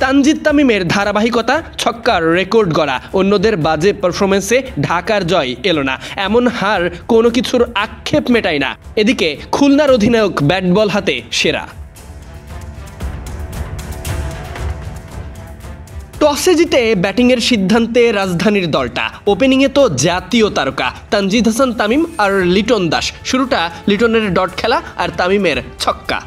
তানজিদ তামিমের ধারাবাহিকতা, ছক্কার রেকর্ড গড়া, অন্যদের বাজে পারফরমেন্সে ঢাকার জয় এলো না, এমন হার কোনো কিছুর আক্ষেপ মেটায় না। এদিকে খুলনার অধিনায়ক ব্যাট বল হাতে সেরা। টসে জিতে ব্যাটিংয়ের সিদ্ধান্তে রাজধানীর দলটা। ওপেনিংয়ে তো জাতীয় তারকা তানজিদ হাসান তামিম আর লিটন দাস। শুরুটা লিটনের ডট খেলা আর তামিমের ছক্কা।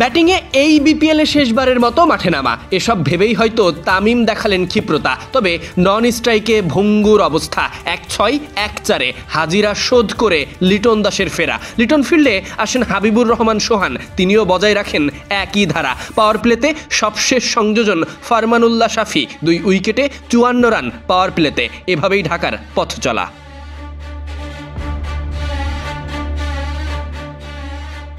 ব্যাটিংয়ে এই বিপিএলে শেষবারের মতো মাঠে নামা, এসব ভেবেই হয়তো তামিম দেখালেন ক্ষিপ্রতা। তবে নন স্ট্রাইকে ভঙ্গুর অবস্থা। 1-6 1-4 হাজিরা শোধ করে লিটন দাসের ফেরা। লিটন ফিল্ডে আসেন হাবিবুর রহমান সোহান, তিনিও বজায় রাখেন একই ধারা। পাওয়ার প্লেতে সবশেষ সংযোজন ফারমানুল্লাহ শাফি, 2 উইকেটে 54 রান পাওয়ার প্লেতে। এভাবেই ঢাকার পথ চলা।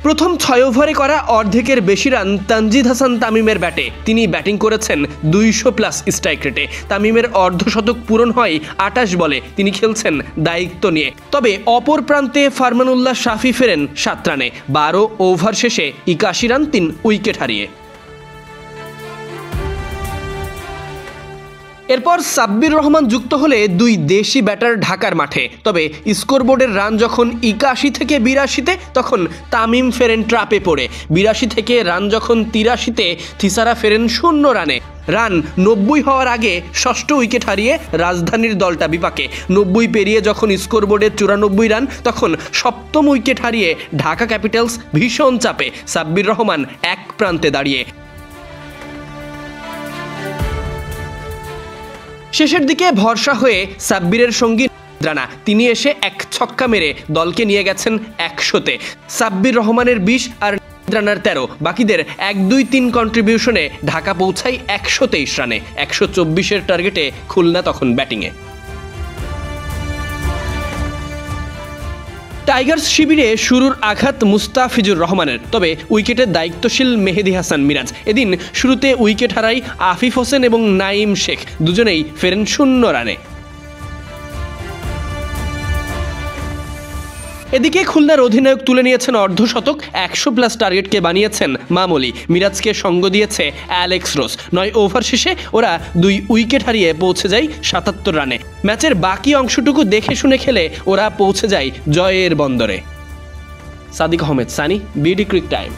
প্রথম 6 ওভারে করা অর্ধেকের বেশি রান তানজিদ হাসান তামিমের ব্যাটে। তিনি ব্যাটিং করেছেন 200+ স্ট্রাইক রেটে। তামিমের অর্ধশতক পূরণ হয় 28 বলে। তিনি খেলছেন দায়িত্ব নিয়ে। তবে অপর প্রান্তে ফারমানুল্লাহ শাফি ফেরেন 7 রানে। 12 ওভার শেষে 81 রান, 3 উইকেট হারিয়ে। এরপর সাব্বির রহমান যুক্ত হলে 2 দেশি ব্যাটার ঢাকার মাঠে। তবে স্কোরবোর্ডের রান যখন 81 থেকে 82-তে, তখন তামিম ফেরেন ট্রাপে পড়ে। 82 থেকে রান যখন 83-তে, থিসারা ফেরেন 0 রানে। রান 90 হওয়ার আগে 6ষ্ঠ উইকেট হারিয়ে রাজধানীর দলটা বিপাকে। 90 পেরিয়ে যখন স্কোরবোর্ডে 94 রান, তখন 7ম উইকেট হারিয়ে ঢাকা ক্যাপিটালস ভীষণ চাপে। সাব্বির রহমান এক প্রান্তে দাঁড়িয়ে। শেষের দিকে ভরসা হয়ে সাব্বিরের সঙ্গী রানা, তিনি এসে এক ছক্কা মেরে দলকে নিয়ে গেছেন 100-তে। সাব্বির রহমানের 20 আর রানার 13, বাকিদের 1-2-3 কন্ট্রিবিউশনে ঢাকা পৌঁছায় 123 রানে। 124-এর টার্গেটে খুলনা তখন ব্যাটিংয়ে। টাইগার্স শিবিরে শুরুর আঘাত মুস্তাফিজুর রহমানের, তবে উইকেটের দায়িত্বশীল মেহেদী হাসান মিরাজ। এদিন শুরুতে উইকেট হারায় আফিফ হোসেন এবং নাইম শেখ, দুজনেই ফেরেন 0 রানে। এদিকে খুলনার অধিনায়ক তুলে নিয়েছেন অর্ধশতক, 100+ টার্গেটকে বানিয়েছেন মামুলি। মিরাজকে সঙ্গ দিয়েছে অ্যালেক্স রোজ। 9 ওভার শেষে ওরা 2 উইকেট হারিয়ে পৌঁছে যায় 77 রানে। ম্যাচের বাকি অংশটুকু দেখে শুনে খেলে ওরা পৌঁছে যায় জয়ের বন্দরে। Sadiq Ahmed Sunny, BD ক্রিক time.